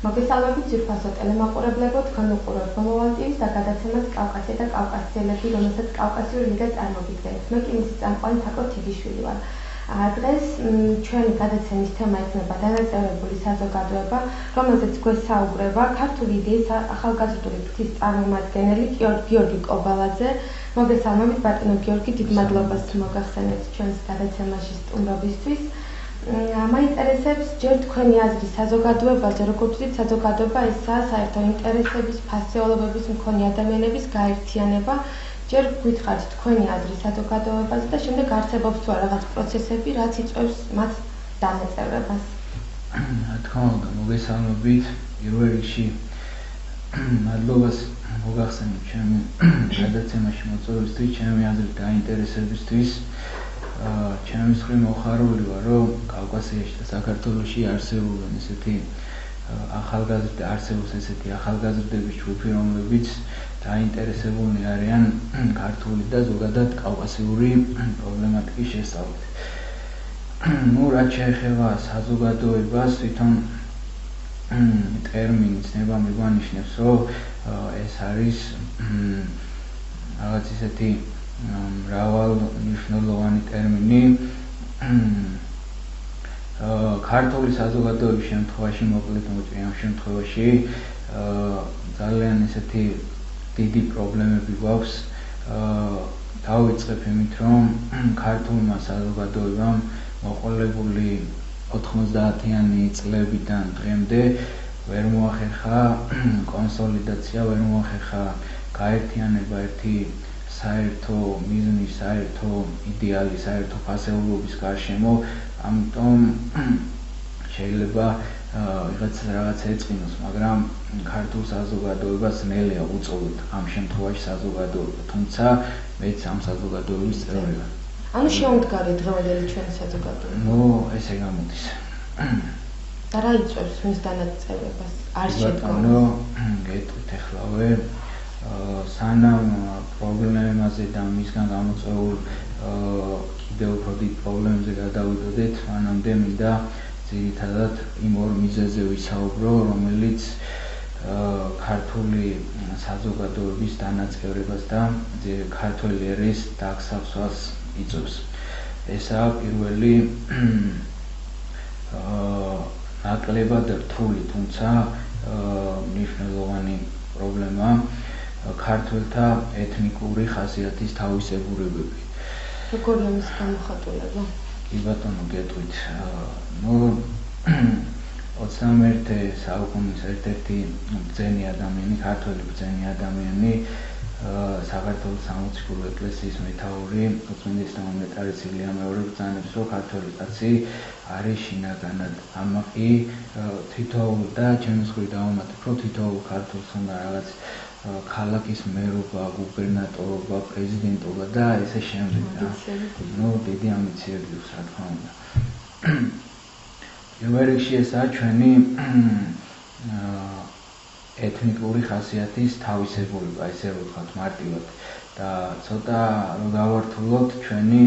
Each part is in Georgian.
მოგესალმებით ძვირფასო ტელემაყურებლებო, თქვენ უყურებთ მომავალ-ტივის და გადაცემას კავკასია და კავკასიელები, რომელსაც კავკასიური ლიგა წარმოგიდგენთ. მე კი მისი წამყვანი თაკო თიგიშვილი ვარ. დღეს ჩვენი გადაცემის თემა იქნება დანაწევრებული საზოგადოება, რომელზეც გვესაუბრება ქართული იდეის ახალგაზრდული ფრთის წარმომადგენელი გიორგი კობალაძე. მოგესალმებით ბატონო გიორგი, დიდ მადლობას მოგახსენეთ ჩვენს გადაცემაში სტუმრობისთვის. მაინტერესებს ჯერ თქვენი აზრი საზოგადოებაზე, როგორც ვთქვით, საზოგადოება ესაა საერთო ინტერესების, ფასეულობების მქონე ადამიანების გაერთიანება. ჯერ გითხარით თქვენი აზრი საზოგადოებაზე და შემდეგ არსებობს თუ რაღაც პროცესები, რაც იწვევს მათ დანაწევრებას. რა თქმა უნდა, მოგესალმებით. პირველ რიგში მადლობას მოგახსენებთ ჩემი გადაცემაში მოწვევისთვის, ჩემი აზრით დაინტერესებისთვის. ჩემი მხრივ მოხარული ვარ, რომ კავკასიაში და საქართველოში არსებობენ ესეთი ახალგაზრდების ჯგუფი, რომლებიც დაინტერესებულნი არიან ქართული და ზოგადად კავკასიური პრობლემატიკის შესწავლით. რაც შეეხება საზოგადოებას, თვითონ ტერმინი ცნება მიგვანიშნებს, რომ ეს არის რაღაც ისეთი მრავალმნიშვნელოვანი ტერმინი. ქართული საზოგადოების შემთხვევაში, მოკლედ ამ შემთხვევაში ძალიან ესეთი დიდი პრობლემები გვაქვს. დავიწყებ იმით, რომ ქართულმა საზოგადოებამ მოყოლებული 90-იანი წლებიდან დღემდე ვერ მოახერხა კონსოლიდაცია, ვერ მოახერხა გაერთიანება ერთი საერთო მიზნის, საერთო იდეალის, საერთო ფასეულობის გარშემო. ამიტომ შეიძლება რაღაც ეწყინოს, მაგრამ ქართულ საზოგადოებას ნელია უწოდოთ ამ შემთხვევაში საზოგადოება, თუმცა მეც ამ საზოგადოების წევრი ვარ. ანუ შეუმდგარი დღევანდელი ჩვენი საზოგადოება. ესე გამოდის. და რა იწვევს მის დანაწევრებას? არ შედგომა. გეტყვით ახლავე სანამ პრობლემაზე და მისგან გამოწვეულ კიდევ უფრო დიდ პრობლემებზე გადავიდოდეთ, მანამდე მინდა ძირითადად იმ ორ მიზეზზე ვისაუბრო, რომელიც ქართული საზოგადოების დანაწევრებას და ქართული ერის დაგსავსვას იწვევს. ესაა პირველი ნაკლებად რთული, თუმცა მნიშვნელოვანი პრობლემა ქართველთა ეთნიკური ხასიათის თავისებურებები. როგორი ამის გამოხატულება? კი ბატონო, გეტყვით. 21 საუკუნის ერთ-ერთი ბრძენი ადამიანი, ქართველი ბრძენი ადამიანი, საქართველოს სამოციქულო ეკლესიის მეთაური, უწმინდის და მომეტარის ილია მეორე ბრძანებს, რომ ქართველი კაცი არის შინაგანად. ამაყი თითოეულ და ჩემი მხრივ დავუმატებ, რომ თითოეულ ქართველს უნდა რაღაც ქალაქის მერობა, გუბერნატორობა, პრეზიდენტობა და ესე შემდეგ. დიდი ამბიციები აქვს, რა თქმა უნდა. პირველ რიგში ესაა ჩვენი ეთნიკური ხასიათის თავისებურება, ესე რომ ვთქვათ მარტივად. და ცოტა რომ გავართულოთ, ჩვენი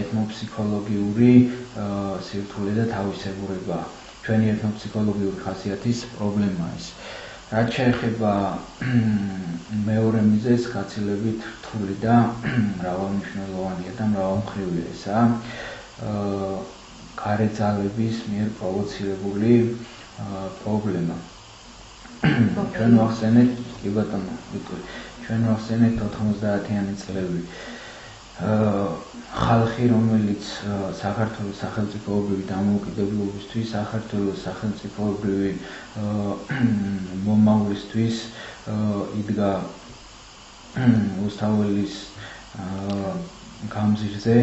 ეთნოფსიქოლოგიური სირთულე და თავისებურება, ჩვენი ეთნოფსიქოლოგიური ხასიათის პრობლემაა ეს. რაც შეეხება მეორე მიზეზს, გაცილებით რთული და მრავალმნიშვნელოვანია და მრავალმხრივია. ესაა გარე ძალების მიერ პროვოცირებული პრობლემა. ჩვენ ვახსენეთ, კი ბატონო, ჩვენ ვახსენეთ 90-იანი წლები. ხალხი, რომელიც საქართველოს სახელმწიფოებრივი დამოუკიდებლობისთვის, საქართველოს სახელმწიფოებრივი მომავლისთვის იდგა რუსთაველის გამზირზე,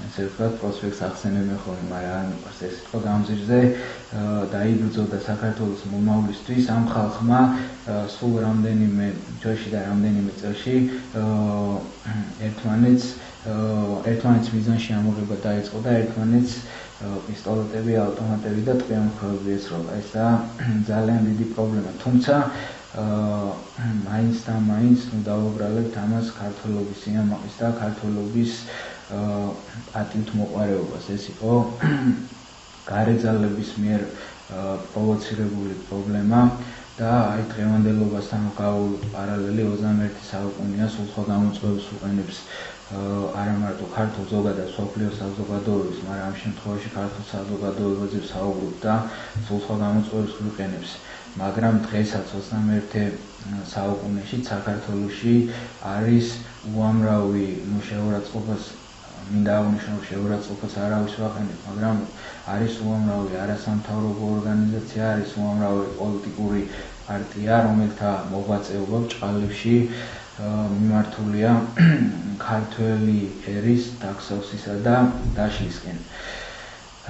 ესე ვთქვათ, პროსპექტს ახსენებენ ხოლმე, მაგრამ არ მიყვარს ეს სიტყვა, გამზირზე დაიბრძოდა საქართველოს მომავლისთვის. ამ ხალხმა სულ რამდენიმე ჯოში და რამდენიმე წელში ერთმანეთს მიზანში ამოღება დაიწყო და ერთმანეთს პისტოლეტები, ავტომატები და ტყვიამფრთები ესროლა. ესაა ძალიან დიდი პრობლემა. თუმცა მაინც და მაინც დავუბრალებთ ამას ქართველობის სიამაყის და ქართველობის პატივთმოყვარეობას. ეს იყო გარე ძალების მიერ პროვოცირებული პრობლემა და აი დღევანდელობასთან გავავლოთ პარალელი 21 საუკუნეა სულთქვა-გამოწვევებს უყენებს არა მარტო ქართულ ზოგადად მსოფლიოს საზოგადოების, მაგრამ ამ შემთხვევაში ქართულ საზოგადოებაზე ვსაუბრობ და სულთქვა-გამოწვევებს ვიყენებს. მაგრამ დღესაც 21 საუკუნეში საქართველოში არის უამრავი შეურაცხყოფას მინდა აღვნიშნო შეურაცხყოფას არავის ვაყენებ, მაგრამ არის უამრავი არასამთავრობო ორგანიზაცია, არის უამრავი პოლიტიკური პარტია, რომელთა მოღვაწეობა ბრჭყალებში მიმართულია ქართველი ერის დახსოვსისა და დაშლისკენ.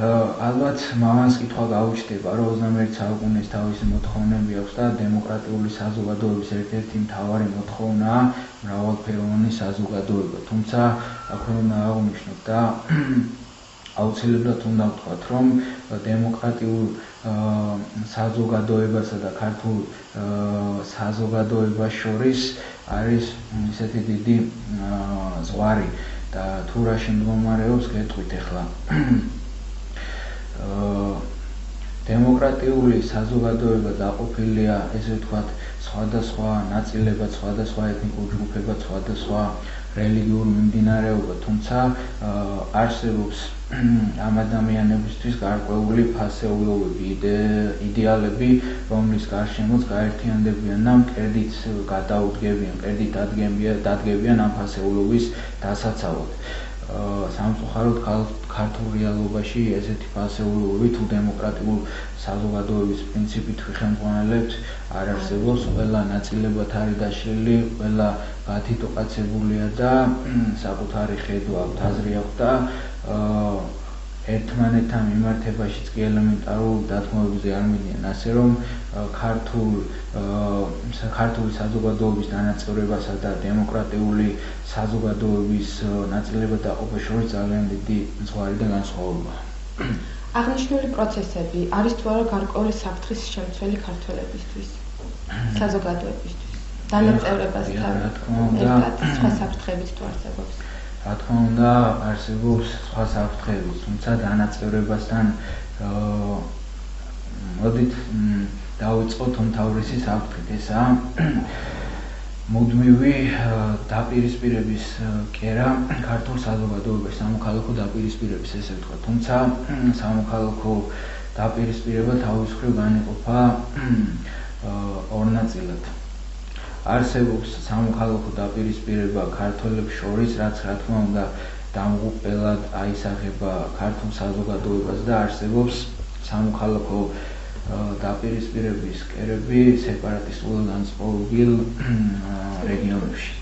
ალბათ მამას კითხვა გაუჩნდება, რომ 21 საუკუნეს თავისი მოთხოვნები აქვს და დემოკრატიული საზოგადოების ერთ-ერთი მთავარი მოთხოვნაა მრავალფეროვანი საზოგადოება. თუმცა აქ უნდა აღვნიშნოთ და აუცილებლად უნდა ვთქვათ, რომ დემოკრატიულ საზოგადოებასა და ქართულ საზოგადოებას შორის არის ისეთი დიდი ზღვარი და თუ რა შემდგომარეობს გეტყვით ახლა. დემოკრატიული საზოგადოება დაყოფილია, ესე ვთქვათ, სხვადასხვა ნაწილებად, სხვადასხვა ეთნიკურ ჯგუფებად, სხვადასხვა რელიგიურ მიმდინარეობად, თუმცა არსებობს ამ ადამიანებისთვის გარკვეული ფასეულობები, იდეალები, რომლის გარშემოც გაერთიანდებიან და მკერდით გადაუდგებიან, მკერდით დადგებიან ამ ფასეულობის დასაცავად. სამწუხაროდ ქართულ რეალობაში ესეთი ფასეულობები თუ დემოკრატიულ საზოგადოების პრინციპით ვიხელმძღვანელებთ არ არსებობს, ყველა ნაწილებად არის დაშლილი, ყველა გათიტოყაცებულია და საკუთარი ხედვა აქვს, აზრი აქვს და ერთმანეთთან მიმართებაშიც კი ელემენტარულ დათმობებზე არ მიდიან, ასე რომ ქართული საზოგადოების დანაწევრებასა და დემოკრატიული საზოგადოების ნაწილებად დაყოფა შორის ძალიან დიდი ზღვარი და განსხვავებაა. აღნიშნული პროცესები არის თუ არა გარკვეული საფრთხის შემცველი ქართველებისთვის, საზოგადოებისთვის, დანაწევრებასთან ერთად სხვა საფრთხებიც თუ არსებობს. რა თქმა უნდა, არსებობს სხვა საფრთხებიც, თუმცა დანაწევრებასთან მოდით დავიწყოთ უმთავრესი საფრთხით, ესაა მუდმივი დაპირისპირების კერა ქართულ საზოგადოებაში, სამოქალაქო დაპირისპირების, ესე ვთქვათ. თუმცა სამოქალაქო დაპირისპირება თავის მხრივ განიყოფა ორ ნაწილად. არსებობს სამოქალაქო დაპირისპირება ქართველებს შორის, რაც რა თქმა უნდა დამღუპველად აისახება ქართულ საზოგადოებას და არსებობს სამოქალაქო დაპირისპირების კერები სეპარატისტულად განსხვავებულ რეგიონებში.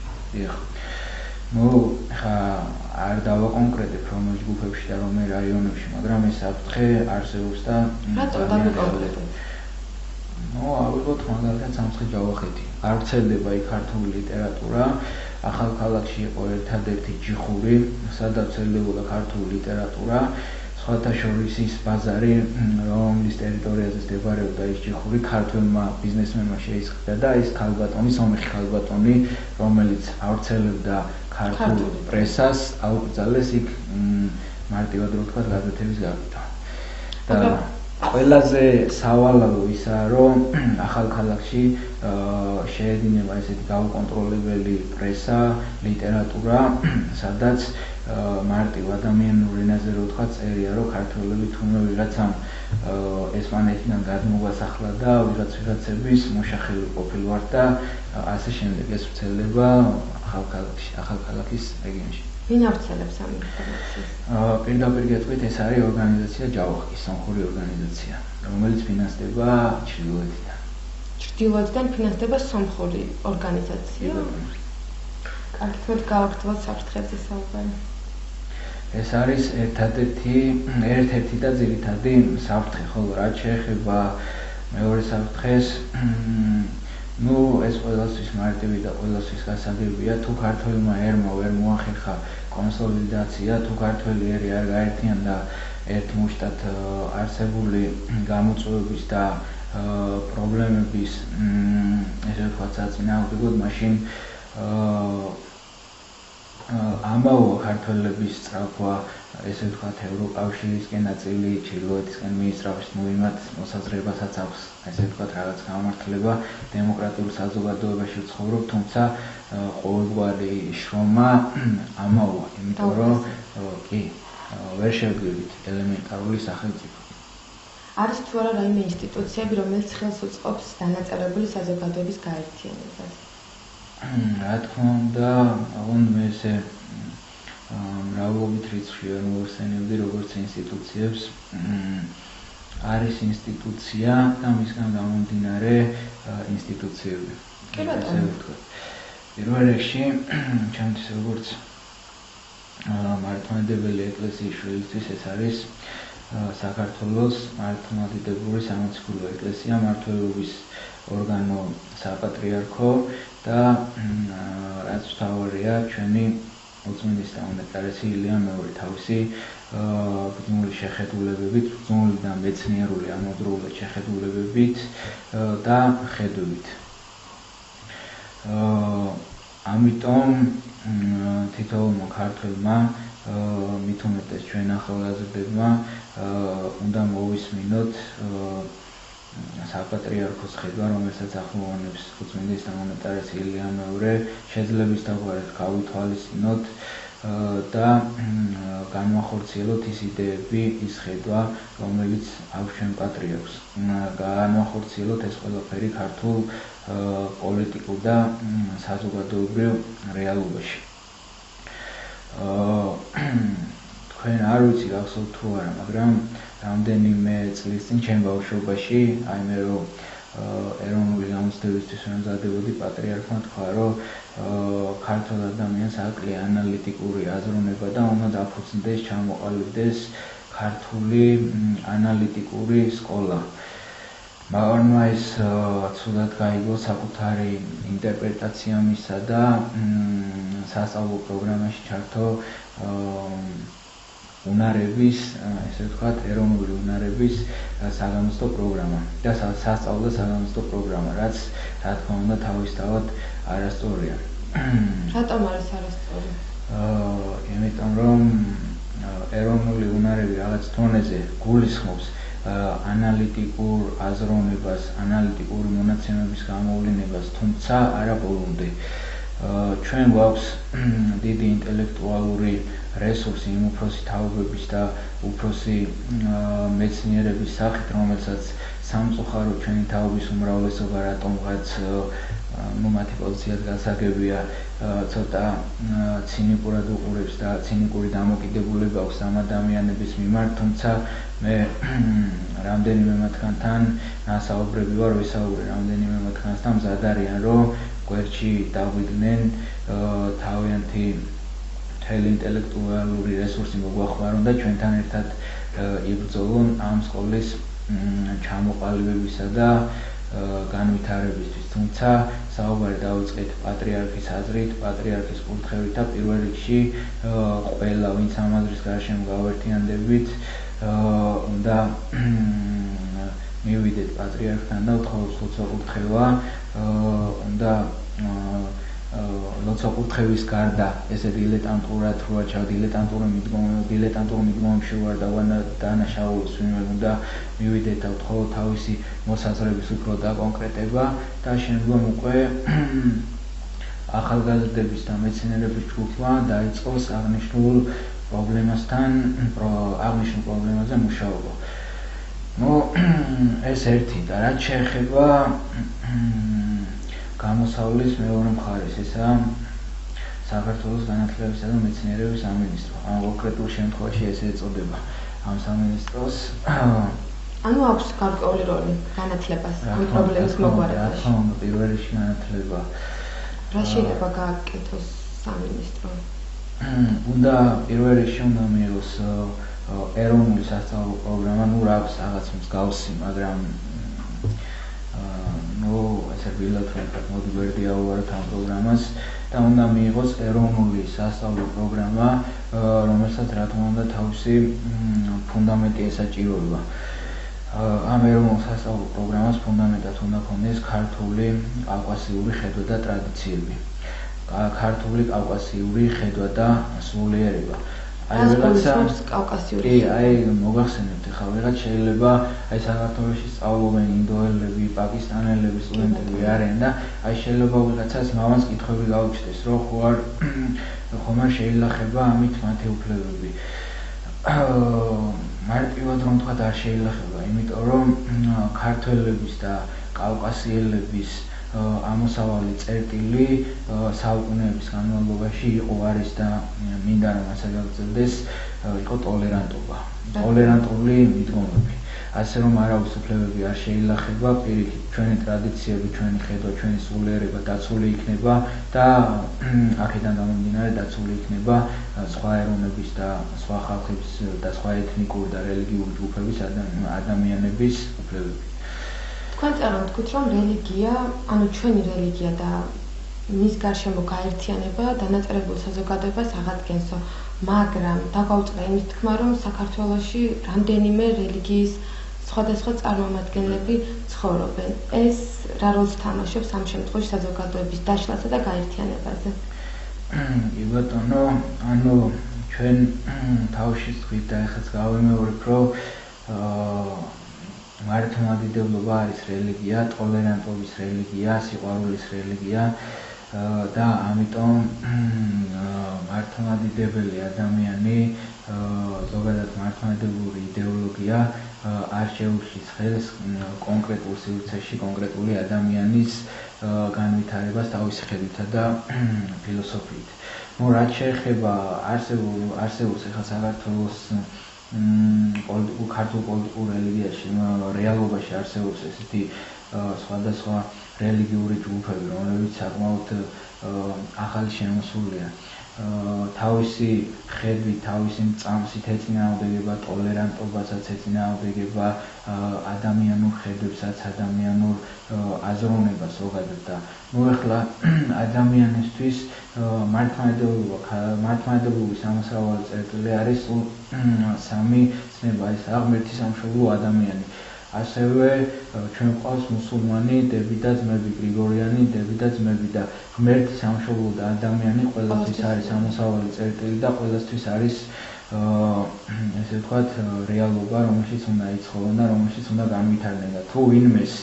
არ დავაკონკრეტებ რომელ ჯგუფებში და რომელ რაიონებში, მაგრამ ეს საფრთხე არსებობს და რატომ დავაკონკრეტებ? ავიღოთ მაგალითად სამცხე-ჯავახეთი. არ ვრცელდება იქ ქართული ლიტერატურა. ახალქალაქში იყო ერთადერთი ჯიხური, სადაც ვრცელდებოდა ქართული ლიტერატურა. სხვათა შორის ის ბაზარი, რომლის ტერიტორიაზე მდებარეობდა ის ჯიხური, ქართველმა ბიზნესმენმა შეისყიდა და ის ქალბატონი, სომეხი ქალბატონი, რომელიც ავრცელებდა ქართულ პრესას, აუკრძალეს იქ მარტივად რო ვთქვათ, გაზეთების გაყიდვა. და ყველაზე სავალალო ისაა, რომ ახალქალაქში შეედინება ესეთი გაუკონტროლებელი პრესა, ლიტერატურა, სადაც მარტივ ადამიანურ ენაზე რო ვთქვათ, წერია, რომ ქართველები თუნდაც ვიღაცამ ესპანეთიდან გადმოგასახლა და ვიღაცების მოშახელი ყოფილვართ და ასე შემდეგ. ეს ვრცელდება ახალქალაქის რეგიონში. ვინ ავრცელებს ამ ინფორმაციას? პირდაპირ გეტყვით, ეს არის ორგანიზაცია ჯავახი, სომხური ორგანიზაცია, რომელიც ფინანსდება ჩრდილოეთიდან. ჩრდილოეთიდან ფინანსდება სომხური ორგანიზაცია? კარგით, გავაგრძელოთ საფრთხებზე საუბარი. ეს არის ერთ-ერთი და ძირითადი საფრთხე, ხოლო რაც შეეხება მეორე საფრთხეს, ეს ყველასთვის მარტივი და ყველასთვის გასაგებია, თუ ქართველმა ერმა ვერ მოახერხა კონსოლიდაცია, თუ ქართველი ერი არ გაერთიანდა ერთ მუშტად არსებული გამოწვევების და პრობლემების, ესე ვთქვათ, საწინააღმდეგოდ, მაშინ ამაოა ქართველების სწრაფვა, ესე ვთქვათ, ევროკავშირისკენ ნაწილი ჩრდილოეთისკენ მიისწრაფის იმათ მოსაზრებასაც აქვს, ესე ვთქვათ, რაღაც გამართლება დემოკრატიულ საზოგადოებაში ვცხოვრობ, თუმცა ყოველგვარი შრომა ამაოა, იმიტომ რომ კი, ვერ შევდგებით ელემენტარული სახელმწიფო. არის თუ არა რაიმე ინსტიტუციები, რომელიც ხელს უწყობს დანაწევრებული საზოგადოების გაერთიანებას? რა თქმა უნდა, მე ესე მრავლობით რიცხვი ვერ მოიხსენებდი როგორც ინსტიტუციებს. არის ინსტიტუცია და მისგან გამომდინარე ინსტიტუციები. პირველ რიგში, ჩემთვის როგორც მართლმადიდებელი ეკლესიის შვილისთვის ეს არის საქართველოს მართლმადიდებლური სამოციქულო ეკლესია, მმართველობის ორგანო საპატრიარქო და რაც მთავარია ჩვენი მოწმინდის და უნეტარესი ილიამ მეორე თავისი ბრძნული შეხედულებებით, ბრძნული და მეცნიერული ამავდროულად შეხედულებებით და ხედვებით. ამიტომ თითოეულმა ქართველმა მით უმეტეს ჩვენ ახალგაზრდებმა უნდა მოვისმინოთ საპატრიარქოს ხედვა, რომელსაც ახმოვანებს მოწმინდის და უნეტარესი ილიამ მეორე, შეძლების დაგვარად გავითვალისწინოთ და განვახორციელოთ ის იდეები, ის ხედვა, რომელიც აქვს ჩვენ პატრიარქს. განვახორციელოთ ეს ყველაფერი ქართულ პოლიტიკურ და საზოგადოებრივ რეალობაში. თქვენ არ ვიცი გახსოვთ თუ არა, მაგრამ რამდენიმე წლის წინ ჩემ ბავშვობაში, აი მე რომ ეროვნული გამოცდებისთვის მზადებოდი, პატრიარქმა თქვა, რომ ქართულ ადამიანს აკლია ანალიტიკური აზროვნება და უნდა დაფუძნდეს, ჩამოყალიბდეს ქართული ანალიტიკური სკოლა. მაგარმა ეს ცუდად გაიგო საკუთარი ინტერპრეტაცია მისცა და სასწავლო პროგრამაში ჩართო უნარების, ესე ვთქვათ, ეროვნული უნარების საგამოცდო პროგრამა და სასწავლო და საგამოცდო პროგრამა, რაც რა თქმა უნდა თავისთავად არასწორია. რატომ არის არასწორი? იმიტომ რომ ეროვნული უნარები რაღაც დონეზე გულისხმობს ანალიტიკურ აზროვნებას, ანალიტიკური მონაცემების გამოვლენებას, თუმცა არა ბოლომდე. ჩვენ გვაქვს დიდი ინტელექტუალური რესურსი იმ უფროსი თაობების და უფროსი მეცნიერების სახით, რომელსაც სამწუხარო ჩვენი თაობის უმრავლესობა რატომღაც მათი პოზიციაც გასაგებია, ცოტა ცინიკურად უყურებს და ცინიკური დამოკიდებულება აქვს ამ ადამიანების მიმართ, თუმცა მე რამდენიმე მათგანთან ნასაუბრები ვარ, ვისაუბრე რამდენიმე მათგანთან, მზად არიან, რომ გვერდში დაგვიდნენ თავიანთი მთელი ინტელექტუალური რესურსი მოგვახმარონ და ჩვენთან ერთად იბრძოლონ ამ სკოლის ჩამოყალიბებისა და განვითარებისთვის. თუმცა საუბარი დავიწყეთ პატრიარქის აზრით, პატრიარქის კურთხევით და პირველ რიგში ყველა, ვინც ამ აზრის გარშემო გავერთიანდებით, უნდა მივიდეთ პატრიარქთან და ვთხოვოთ ლოცვა კურთხევა, უნდა ლოცვა კურთხევის გარდა ესე დილეტანტურად როა დილეტანტურ მიდგომებში ვარ დანაშაულს ვინმე უნდა მივიდეთ და ვთხოვოთ თავისი მოსაზრების უფრო დაკონკრეტება და შემდგომ უკვე ახალგაზრდების და მეცნიერების ჯგუფმა დაიწყოს აღნიშნულ პრობლემაზე მუშაობა. ეს ერთი და რაც შეეხება გამოსავლის მეორე მხარეს, ესაა საქართველოს განათლებისა და მეცნიერების სამინისტრო. ამ კონკრეტულ შემთხვევაში ესე ეწოდება ამ სამინისტროს. ანუ აქვს გარკვეული როლი განათლებას ამ პრობლემის მოგვარებაში. რა თქმა უნდა, პირველ რიგში განათლება. რა შეიძლება გააკეთოს სამინისტრო? უნდა პირველ რიგში უნდა მიიღოს ეროვნული სასწავლო პროგრამა, რაღაც მსგავსი, მაგრამ ესე ბილატრალურად მოდი გვერდი ავუაროთ ამ პროგრამას და უნდა მიიღოს ეროვნული სასწავლო პროგრამა, რომელსაც რა თქმა უნდა თავისი ფუნდამენტი ესაჭიროება. ამ ეროვნულ სასწავლო პროგრამას ფუნდამენტად უნდა ქონდეს ქართული კავკასიური ხედვა და ტრადიციები. ქართული კავკასიური ხედვა და სულიერება. Ai გულისხმობს კავკასიური ხედვა. აი მოგახსენებთ ახლა ვიღაც შეიძლება აი საქართველოში სწავლობენ ინდოელები, პაკისტანელები, სტუდენტები არიან და აი შეიძლება ვიღაცას მამას კითხვები გაუჩნდეს, რომ ხომ არ შეიძლება ამით მათი უფლებები. მარტივად რომ თქვა არ შეიძლება, იმიტომ რომ ქართველების და კავკასიელების ამოსავალი წერტილი საუკუნეების განმავლობაში იყო არის და მინდა რომ ასე გაგრძელდეს, იყო ტოლერანტობა, ტოლერანტული მიდგომები. ასე რომ არავის უფლებები არ შეიძლება, პირიქით ჩვენი ტრადიციები, ჩვენი ხედვა, ჩვენი სულიერება დაცული იქნება და აქედან გამომდინარე დაცული იქნება სხვა ეროვნების და სხვა ხალხების და სხვა ეთნიკური და რელიგიური ჯგუფების ადამიანების უფლებები. თქვენ წარმოვიდგინოთ, რომ რელიგია, ანუ ჩვენი რელიგია და მის გარშემო გაერთიანება დანაწევრებულ საზოგადოებას აღადგენსო, მაგრამ დაგვაუწყდა იმის თქმა, რომ საქართველოში რამდენიმე რელიგიის სხვადასხვა წარმომადგენლები ცხოვრობენ. ეს რა როლს თამაშობს ამ შემთხვევაში საზოგადოების დაშლასა და გაერთიანებაზე? კი ბატონო, ანუ ჩვენ თავში ვთქვით და ეხლაც გავიმეორებ, რომ მართლმადიდებლობა არის რელიგია, ტოლერანტობის რელიგია, სიყვარულის რელიგია და ამიტომ მართლმადიდებელი ადამიანი, ზოგადად მართლმადიდებლური იდეოლოგია არ შეურჩის ხელს კონკრეტულ სივრცეში კონკრეტული ადამიანის განვითარებას თავისი ხედვითა და ფილოსოფიით. რაც შეეხება არსებობს ახლა საქართველოს ქართულ პოლიტიკურ რელიგიაში, რეალობაში არსებობს ესეთი სხვადასხვა რელიგიური ჯგუფები, რომლებიც საკმაოდ ახალი შემოსულია. თავისი ხედვით, თავისი წამსით ეწინააღმდეგება ტოლერანტობასაც, ეწინააღმდეგება ადამიანურ ხედვებსაც, ადამიანურ აზროვნებას ზოგადად და ახლა ადამიანისთვის მართლმადიდებლობის ამოსავალი წერტილი არის სამი ცნება, ეს აღმერთი სამშობლო ადამიანი. ასევე ჩვენ გვყავს მუსულმანი დები და ძმები, გრიგორიანი დები და ძმები და ღმერთი სამშობლო და ადამიანი ყველასთვის არის ამოსავალი წერტილი და ყველასთვის არის ესე ვთქვათ რეალობა, რომელშიც უნდა იცხოვრონ და რომელშიც უნდა განვითარდნენ და თუ ვინმეს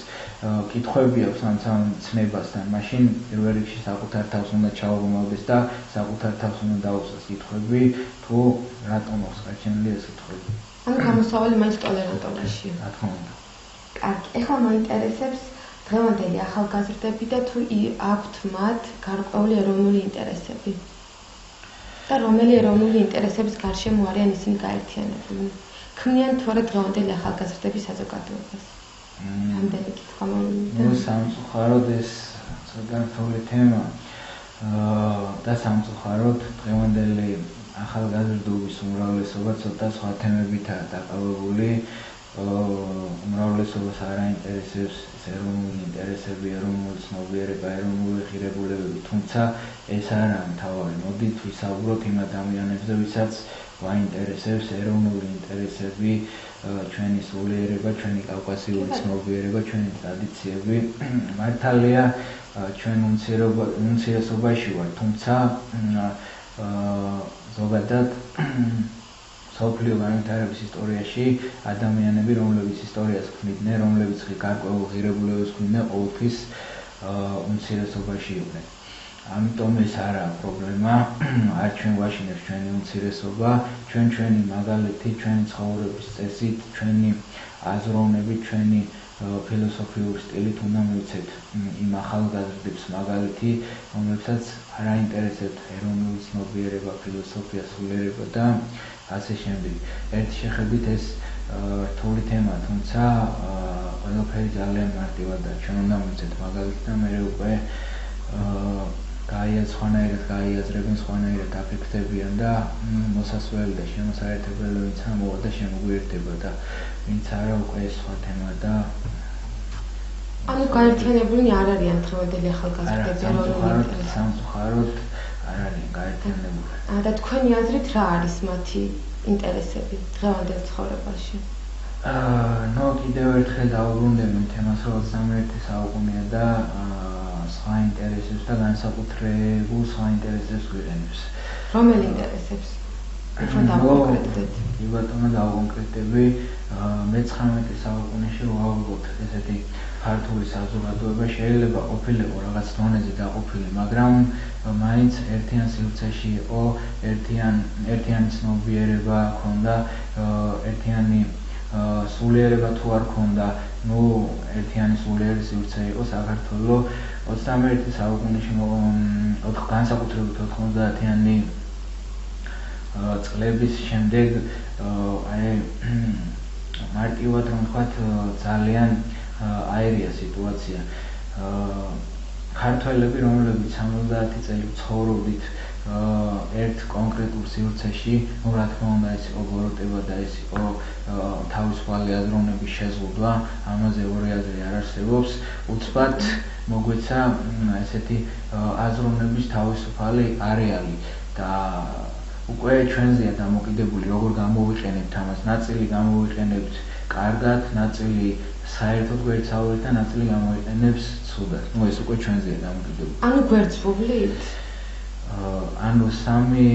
კითხვები აქვს ამ ცნებასთან, მაშინ პირველ რიგში საკუთარ თავს უნდა ჩაუღრმავდეს და საკუთარ თავს უნდა დაუწყოს კითხვები, თუ რატომ აქვს გაჩენილი ეს კითხვები. ანუ გამოსავალი მაინც ტოლერანტობაშია. რა თქმა უნდა. კარგი, ეხლა მაინტერესებს დღევანდელი ახალგაზრდები და თუ აქვთ მათ გარკვეული ეროვნული ინტერესები. და რომელი ეროვნული ინტერესების გარშემო არიან ისინი გაერთიანებული? ქმნიან თუ არა დღევანდელი ახალგაზრდების საზოგადოებას? რამდენი კითხვა მომივიდა? სამწუხაროდ ეს განსხვავებული თემა და სამწუხაროდ დღევანდელი ახალგაზრდობის უმრავლესობა ცოტა სხვა თემებითაა დაყალიბებული. უმრავლესობას არ აინტერესებს ეროვნული ინტერესები, ეროვნული ცნობიერება, ეროვნული ღირებულებები, თუმცა ეს არა მთავარი. მოდით ვისაუბროთ იმ ადამიანებზე, ვისაც ვაინტერესებს ეროვნული ინტერესები, ჩვენი სულიერება, ჩვენი კავკასიური ცნობიერება, ჩვენი ტრადიციები. მართალია ჩვენ უმცირესობაში ვართ, თუმცა ზოგადად მსოფლიო განვითარების ისტორიაში ადამიანები, რომლებიც ისტორიას ქმნიდნენ, რომლებიც გარკვეულ ღირებულებებს ქმნიდნენ, ყოველთვის უმცირესობაში იყვნენ. ამიტომ ეს არაა პრობლემა, არ ჩვენ ვაშინებს ჩვენი უმცირესობა, ჩვენი მაგალითი, ჩვენი ცხოვრების წესით, ჩვენი აზროვნებით, ჩვენი ფილოსოფიური სტილით უნდა მივცეთ იმ ახალგაზრდებს მაგალითი, რომლებსაც არ აინტერესებთ ეროვნული ცნობიერება, ფილოსოფია, სულიერება და ასე შემდეგ. ერთი შეხედვით ეს რთული თემაა, თუმცა ყველაფერი ძალიან მარტივადაა. ჩვენ უნდა მივცეთ მაგალითი და მე უკვე სხვანაირად გაიაზრებენ, სხვანაირად აფექტებიან და მოსასვლელი და შემოსაერთებელი ვინც ამოვა და შემოგვიერთდება და ვინც არა უკვე ეს სხვა თემა და ანუ გაერთიანებულნი არ არიან დღევანდელი ახალგაზრდები სამწუხაროდ არ არიან გაერთიანებული. და თქვენი აზრით რა არის მათი ინტერესები დღევანდელ ცხოვრებაში? კიდევ ერთხელ დავუბრუნდები იმ თემას, რომ 21 საუკუნეა და სხვა ინტერესებს და განსაკუთრებულ სხვა ინტერესებს გვიყენებს. რომელი ინტერესებს? უფრო დავკონკრეტდეთ. კი ბატონო, დავკონკრეტები. მე-19 საუკუნეში უავლებოთ ესეთი ქართული საზოგადოება შეიძლება ყოფილიყო რაღაც დონეზე დაყოფილი, მაგრამ მაინც ერთიან სივრცეში იყო, ერთიანი ცნობიერება ჰქონდა, ერთიანი სულიერება თუ არ ჰქონდა, ერთიანი სულიერი სივრცე იყო საქართველო 21 საუკუნეში განსაკუთრებით 90-იანი წლების შემდეგ მარტივად რომ ვთქვათ ძალიან აირია სიტუაცია. ქართველები, რომლებიც 70 წელი ცხოვრობდით ერთ კონკრეტულ სივრცეში, რა თქმა უნდა, ეს იყო ბოროტება და ეს იყო თავისუფალი აზროვნების შეზღუდვა, ამაზე ორი აზრი არ არსებობს. უცბად მოგვეცა ესეთი აზროვნების თავისუფალი არეალი და უკვე ჩვენზეა დამოკიდებული, როგორ გამოვიყენებთ ამას. ნაწილი გამოვიყენებთ კარგად, ნაწილი საერთოდ გვერდსაუბრით და ნაწილი გამოიყენებს ცუდად. ეს უკვე ჩვენზეა დამოკიდებული. ანუ გვერდსვუბლით? ანუ სამი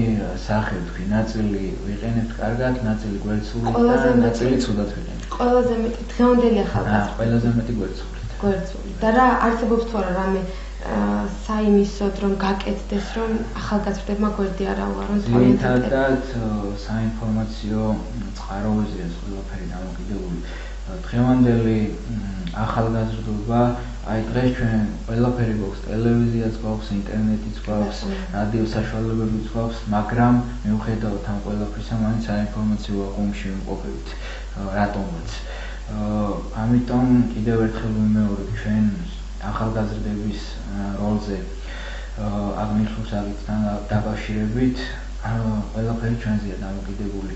სახე ვთქვი, ნაწილი ვიყენებთ კარგად, ნაწილი გვერდსვუბლით და ნაწილი ცუდად ვიყენებთ. ყველაზე მეტი დღევანდელი ახალგაზრდა. ყველაზე მეტი გვერდსვუბლით. გვერდსვუბლით. და რა არსებობს თუ არა რამე საიმისოდ რომ გაკეთდეს, რომ ახალგაზრდებმა გვერდი არ აუარონ? ძირითადად საინფორმაციო წყაროებზეა ყველაფერი დამოკიდებული. დღევანდელი ახალგაზრდობა, აი დღეს ჩვენ ყველაფერი გვაქვს, ტელევიზიაც გვაქვს, ინტერნეტიც გვაქვს, რადიო საშუალებებიც გვაქვს, მაგრამ მიუხედავად ამ ყველაფრისა, მაინც საინფორმაციო აკუმში ვიმყოფებით რატომაც. ამიტომ კიდევ ერთხელ ვიმეორებ, ჩვენ ახალგაზრდების როლზე აღნიშნულ საკითხთან დაკავშირებით ყველაფერი ჩვენზეა დამოკიდებული.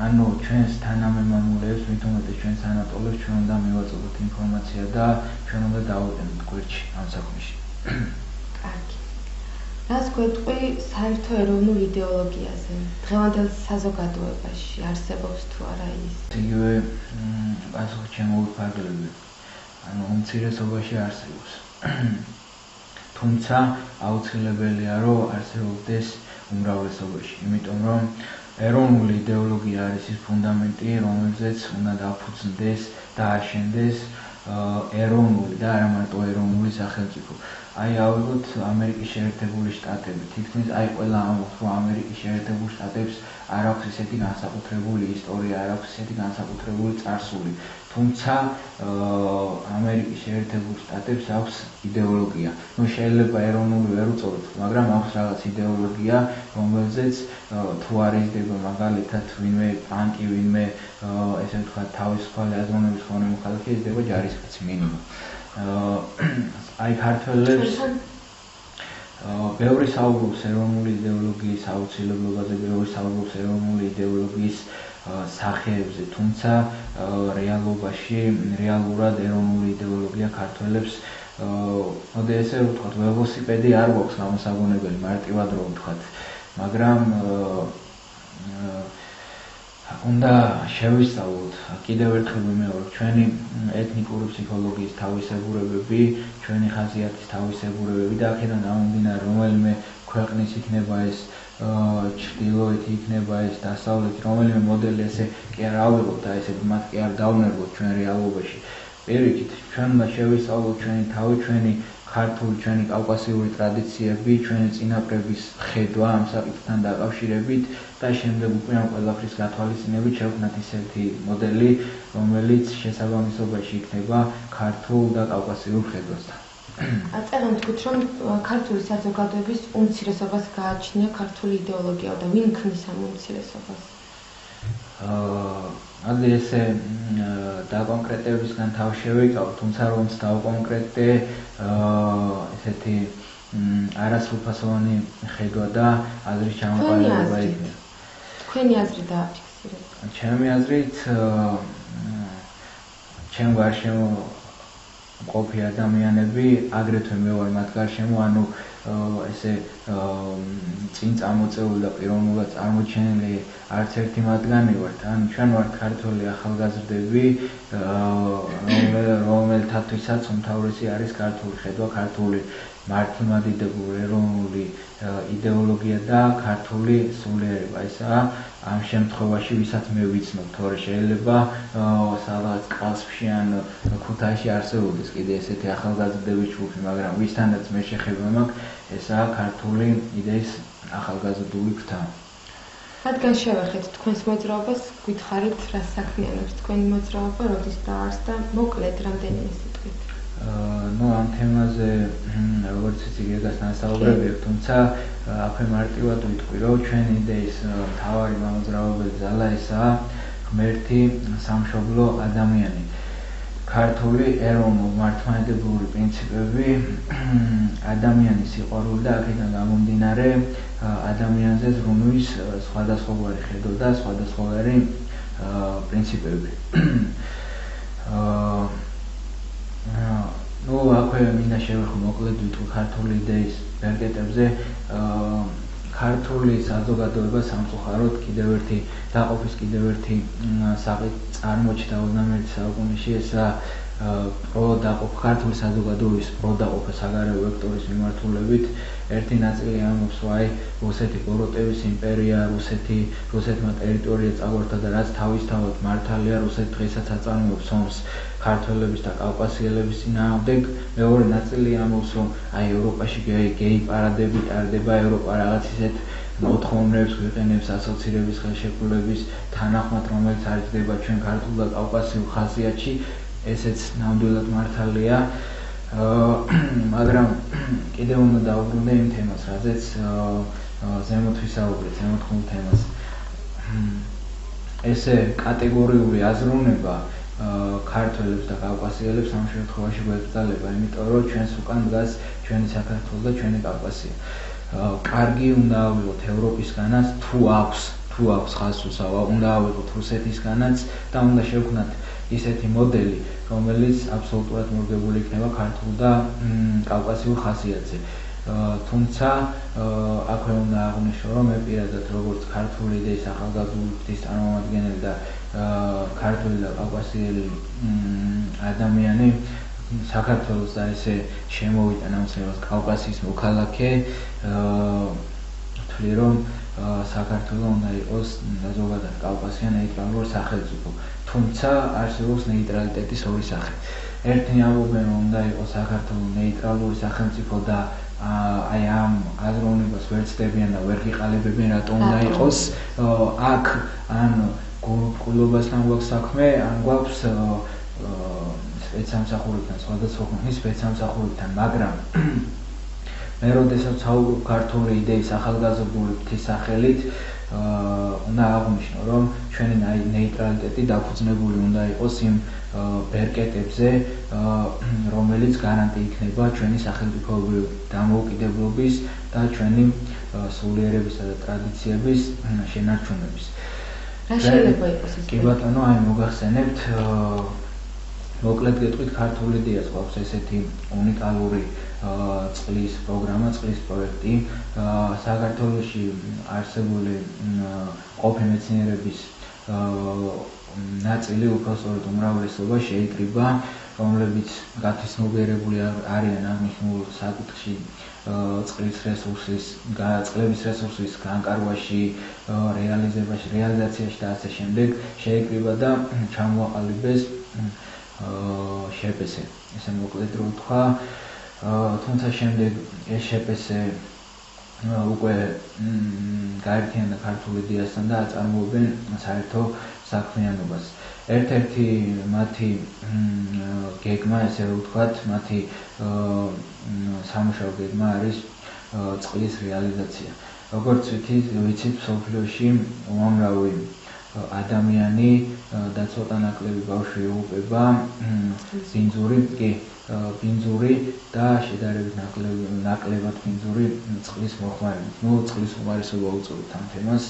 ანუ ჩვენს თანამემამულეებს, მით უმეტეს ჩვენს ანატოლებს ჩვენ უნდა მივაწოდოთ ინფორმაცია და ჩვენ უნდა დავუყენოთ გვერდში ამ საქმეში. კარგი. რას გვეტყვი საერთო ეროვნულ იდეოლოგიაზე? დღევანდელ საზოგადოებაში არსებობს თუ არა ის? იგივე პასუხი შემოვიფარგლები. ანუ უმცირესობაში არსებობს. თუმცა აუცილებელია რომ არსებობდეს უმრავლესობაში, იმიტომ რომ ეროვნული იდეოლოგია არის ის ფუნდამენტი, რომელზეც უნდა დაფუძნდეს და აშენდეს ეროვნული და არა მარტო ეროვნული სახელმწიფო. აი ავიღოთ ამერიკის შეერთებული შტატები. თითქმის აი ყველა ამბობს, რომ ამერიკის შეერთებულ შტატებს არ აქვს ისეთი განსაკუთრებული ისტორია, არ აქვს ისეთი განსაკუთრებული წარსული. თუმცა ამერიკის შეერთებულ შტატებს აქვს იდეოლოგია. შეიძლება ეროვნული ვერ უწოდოთ, მაგრამ აქვს რაღაც იდეოლოგია, რომელზეც თუ არ იზრდება მაგალითად ვინმე პანკი, ვინმე ესე ვთქვათ თავისუფალი აზროვნების მქონე მოხალხე, იზრდება ჯარისკაცი მინიმუმ. აი ქართველებს ბევრი საუბრობს ეროვნული იდეოლოგიის აუცილებლობაზე, ბევრი საუბრობს ეროვნული იდეოლოგიის სახეებზე, თუმცა რეალურად ეროვნული იდეოლოგია ქართველებს მოდი ესე ვთქვათ, ველოსიპედი არ გვაქვს გამოსაგონებელი, მარტივად რომ ვთქვათ, მაგრამ უნდა შევისწავლოთ, კიდევ ერთხელ ვიმეორებ, ჩვენი ეთნიკური ფსიქოლოგიის თავისებურებები, ჩვენი ხასიათის თავისებურებები და აქედან გამომდინარე, რომელიმე ქვეყნის იქნება ეს ჩრდილოეთი, იქნება ეს დასავლეთი, რომელიმე მოდელი ესე კი არ ავიღოთ და ესე მათ კი არ დავნერგოთ ჩვენ რეალობაში. პირიქით, ჩვენ უნდა შევისწავლოთ ჩვენი თავი, ჩვენი ქართული, ჩვენი კავკასიური ტრადიციები, ჩვენი წინაპრების ხედვა ამ საკითხთან დაკავშირებით და შემდეგ უკვე ამ ყველაფრის გათვალისწინებით შევქმნათ ისეთი მოდელი, რომელიც შესაბამისობაში იქნება ქართულ და კავკასიურ ხედვასთან. წერენ თქვით, რომ ქართული საზოგადოების უმცირესობას გააჩნია ქართული იდეოლოგია და ვინ ქმნის ამ უმცირესობას? ადი ესე დაკონკრეტებისგან თავ შევიკავ, თუმცა რომ დავკონკრეტე ესეთი არასრულფასოვანი ხედვა და აზრის ჩამოყალიბება იქნება. თქვენი აზრი დააფიქსირეთ. ჩემი აზრით ჩემ გარშემო ყოფი ადამიანები, აგრეთვე მე ვარ მათ გარშემო, ანუ ესე წინ წამოწეული და პიროვნულად წარმოჩენილი არც ერთი მათგანი ვართ. ან ჩვენ ვართ ქართველი ახალგაზრდები, რომელთა ყოველთათვისაც უმთავრესი არის ქართული ხედვა, ქართული მართლმადიდებლური ეროვნული იდეოლოგია და ქართული სულიერება. ესაა ამ შემთხვევაში ვისაც მე ვიცნობ, თორე შეიძლება სადღაც კასპში ან ქუთაისში არსებობდეს კიდე ესეთი ახალგაზრდების ჯგუფი, მაგრამ ვისთანაც მე შეხება მაქვს, ესაა ქართული იდეის ახალგაზრდული ფრთა. რადგან შევეხეთ თქვენს მოძრაობას, გითხარით რა საქმიანობს თქვენი მოძრაობა, როდის დაარსდა, მოკლედ რამდენიმე სიტყვით. ამ თემაზე როგორც იცი გეგასთან საუბრობთ, თუმცა აქვე მარტივად ვიტყვი, რომ ჩვენი იდეის მთავარი მოძრაობელი ძალა ესაა ღმერთი, სამშობლო, ადამიანი. ქართული ეროვნულ მართლმადიდებლური პრინციპები, ადამიანის სიყვარული და აქედან გამომდინარე ადამიანზე ზრუნვის სხვადასხვაგვარი ხედვა და სხვადასხვაგვარი პრინციპები. აქვე მინდა შევეხო მოკლედ ვიტყვი ქართული იდეის ბერკეტებზე. ქართული საზოგადოება სამწუხაროდ კიდევ ერთი დაყოფის კიდევ ერთი საკითხი წარმოჩნდა 21 საუკუნეში, ესაა ქართული საზოგადოების პროდაყოფა საგარეო ვექტორის მიმართულებით. ერთი ნაწილი ამბობს, აი რუსეთი ბოროტების იმპერია, რუსეთმა ტერიტორია წაგვართა და რაც თავისთავად მართალია, რუსეთი დღესაც აწარმოებს ომს ქართველების და კავკასიელების წინააღმდეგ. მეორე ნაწილი ამბობს, რომ აი ევროპაში გეი პარადები ტარდება, ევროპა რაღაც ისეთ მოთხოვნებს ვიყენებს ასოცირების ხელშეკრულების თანახმად, რომელიც არ ჯდება ჩვენ ქართულ და კავკასიურ ხასიათში. ესეც ნამდვილად მართალია, მაგრამ კიდევ უნდა დავუბრუნდე იმ თემას, რაზეც ზემოთ ვისაუბრეთ, ზემოთხურ თემას. ესე კატეგორიული აზროვნება ქართველებს და კავკასიელებს ამ შემთხვევაში გვეკრძალება, იმიტომ რომ ჩვენს უკან დგას ჩვენი საქართველო და ჩვენი კავკასია. კარგი უნდა ავიღოთ ევროპისგანაც, თუ აქვს ხაზს უსავა, უნდა ავიღოთ რუსეთისგანაც და უნდა შევქმნათ ისეთი მოდელი, რომელიც აბსოლუტურად მორგებული იქნება ქართულ და კავკასიურ ხასიათზე. თუმცა აქვე უნდა აღვნიშნო, რომ მე პირადად როგორც ქართული იდეის ახალგაზრდული ფრთის წარმომადგენელი და ქართული და კავკასიელი ადამიანი საქართველოს და ესე შემოვიდა ნამსხევას კავკასიის მოქალაქე, ვთვლი, რომ საქართველო უნდა იყოს ზოგადად კავკასია ნეიტრალური სახელმწიფო. თუმცა არსებობს ნეიტრალიტეტის ორი სახე. ერთი ამბობენ, რომ უნდა იყოს საქართველო ნეიტრალური სახელმწიფო და აი ამ აზროვნებას ვერ ცდებიან და ვერ გიყალებებენ, რატომ უნდა იყოს. აქ ან გულობასთან გვაქვს საქმე, ან გვაქვს სპეცსამსახურებთან, სხვადასხვა ხნის სპეცსამსახურებთან, მაგრამ მე როდესაც ვსაუბრობ ქართული იდეის ახალგაზრდული ფრთის სახელით, უნდა აღვნიშნო, რომ ჩვენი ნეიტრალიტეტი დაფუძნებული უნდა იყოს იმ ბერკეტებზე, რომელიც გარანტი იქნება ჩვენი სახელმწიფოებრივი დამოუკიდებლობის და ჩვენი სულიერებისა და ტრადიციების შენარჩუნების. რა შეიძლება იყოს ეს? კი ბატონო, აი მოგახსენებთ, მოკლედ გეტყვით, ქართული იდეას გვაქვს ესეთი უნიკალური წყლის პროგრამა, წყლის პროექტი. საქართველოში არსებული ყოფი მეცნიერების ნაწილი, უпростоროდ უმრავლესობა შეიკრიბა, რომლებიც გათვისნობიერებული არიან აღნიშნულ საკითხში წყლის წყლების რესურსის განკარგვაში, რეალიზაციაში და ასე შემდეგ შეიკრიბა და ჩამოაყალიბეს შეპესე. ესე მოკლედ რო ვთქვა, თუმცა შემდეგ ეს შეპესე უკვე გაერთიანდა ქართულ იდეასთან და აწარმოებენ საერთო საქმიანობას. ერთ-ერთი მათი გეგმა, ესე რომ ვთქვათ, მათი სამუშაო გეგმა არის წყლის რეალიზაცია. როგორც ვიცით, მსოფლიოში უამრავი ადამიანი და ცოტა ნაკლები ბავშვი ეუპება ბინძური და შედარებით ნაკლებად ბინძური წყლის მოხმარებით. წყლის უხმარისობა უწევთ ამ თემას.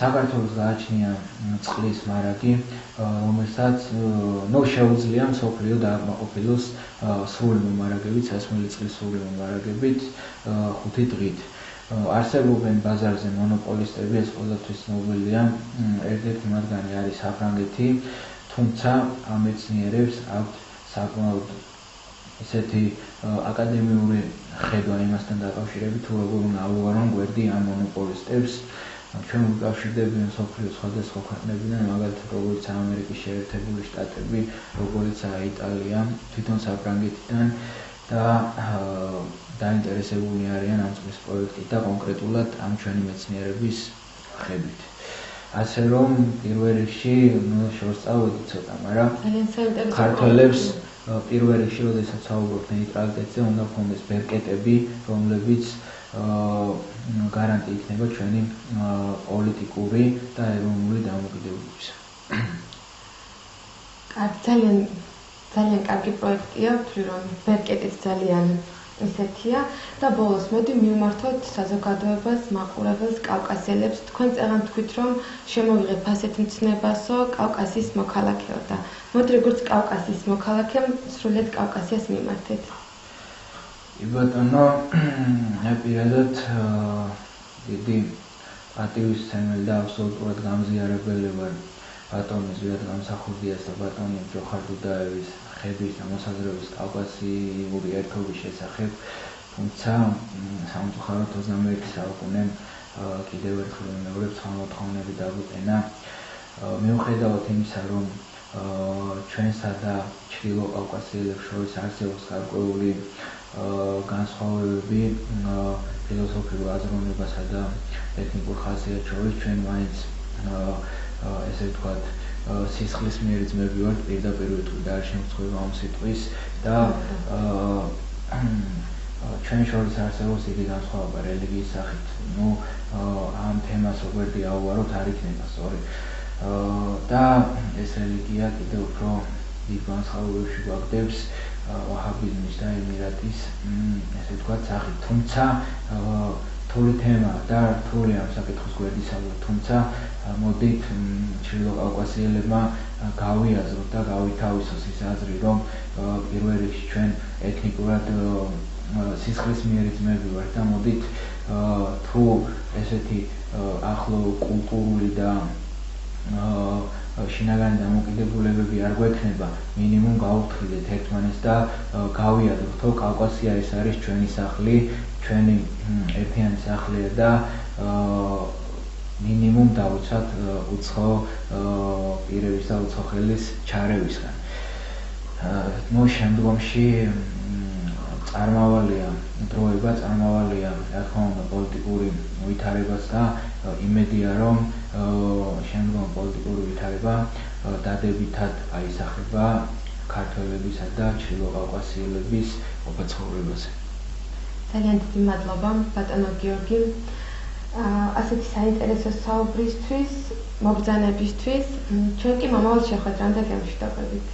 საქართველოს გააჩნია წყლის მარაგი, რომელსაც შეუძლია მსოფლიო დააკმაყოფილოს სრული მომარაგებით, სასმელი წყლის სრული მომარაგებით 5 დღით. არსებობენ ბაზარზე მონოპოლისტები, ეს ყველასთვის ცნობილია. ერთ-ერთი მათგანი არის საფრანგეთი, თუმცა ამ მეცნიერებს აქვთ საკმაოდ ისეთი აკადემიური ხედვა იმასთან დაკავშირებით, თუ როგორ უნდა ავუარონ გვერდი ამ მონოპოლისტებს. ჩვენ ვიკავშირდებიან მსოფლიოს სხვადასხვა ქვეყნებიდან, მაგალითად როგორც ამერიკის შეერთებული შტატები, როგორც იტალია, თვითონ საფრანგეთიდან და დაინტერესებული არიან ამ წყლის პროექტით და კონკრეტულად ამ ჩვენი მეცნიერების ხედვით. ასე რომ პირველ რიგში შორს წავედი ცოტა, მაგრამ ქართველებს პირველ რიგში, როდესაც საუბრობთ ნეიტრალიტეტზე, უნდა ჰქონდეს ბერკეტები, რომლებიც გარანტი იქნება ჩვენი პოლიტიკური და ეროვნული დამოუკიდებლობის. ძალიან კარგი პროექტია, ვთვლი რომ ბერკეტიც ძალიან ისეთია და ბოლოს მოდი მივმართოთ საზოგადოებას, მაყურებელს, კავკასიელებს. თქვენ წეღან თქვით რომ შემოვიღეთ ასეთ მცნებასო კავკასიის მოქალაქეო და მოდი როგორც კავკასიის მოქალაქე სრულიად კავკასიას მიმართეთ. ბატონო, პირადად დიდი პატივისცემელი და აბსოლუტურად გამზიარებელი ვარ ბატონის ზვიად გამსახურდიას და ბატონი ჯოხარ დუდაევის ხედვის და მოსაზრების კავკასიური ერთობის შესახებ, თუმცა სამწუხაროდ 21 საუკუნემ კიდევ ერთხელ ვიმეორებ სხვა მოთხოვნები დაგვიტანა. მიუხედავად იმისა, რომ ჩვენსა და ჩრდილო კავკასიელებს შორის არსებობს გარკვეული განსხვავებები ფილოსოფიურ აზროვნებასა და ეთნიკურ ხასიათს შორის, ჩვენ მაინც ესე ვთქვათ სისხლის მიერი ძმები ვართ, პირდაპირ ვიტყვი და არ შემწყვება ამ სიტყვის და ჩვენ შორის არსებობს დიდი განსხვავება რელიგიის სახით. ამ თემას როგორ ავუაროთ არ იქნება სწორი. და ეს რელიგია კიდევ უფრო დიდ განსხვავებებში გვაგდებს ვაჰაბიზმის და ემირატის ესე ვთქვათ სახით. თუმცა რთული თემაა და რთული ამ საკითხის გვერდისავლა, თუმცა მოდით ჩრდილო კავკასიელებმა გავიაზროთ და გავითავისოს ის აზრი, რომ პირველ რიგში ჩვენ ეთნიკურად სისხლის მიერი ძმები ვართ და მოდით თუ ესეთი ახლო კულტურული და შინაგანი დამოკიდებულებები არ გვექნება, მინიმუმ გავუფრთხილდეთ ერთმანეთს და გავიაზროთ, რომ კავკასია ეს არის ჩვენი სახლი, ჩვენი ერთიანი სახლია და მინიმუმ დავიცვათ უცხო პირების და უცხო ხელის ჩარევისგან. შემდგომში წარმავალია დროება, წარმავალია რა თქმა უნდა პოლიტიკური ვითარებაც და იმედია, რომ შემდგომ პოლიტიკური ვითარება დადებითად აისახება ქართველებისა და ჩრდილო კავკასიელების ყოფაცხოვრებაზე. ძალიან დიდი მადლობა ბატონო გიორგი. ასეთი საინტერესო საუბრისთვის, მობრძანებისთვის. ჩვენ კი მომავალ შეხვედრამდე გემშვიდობებით.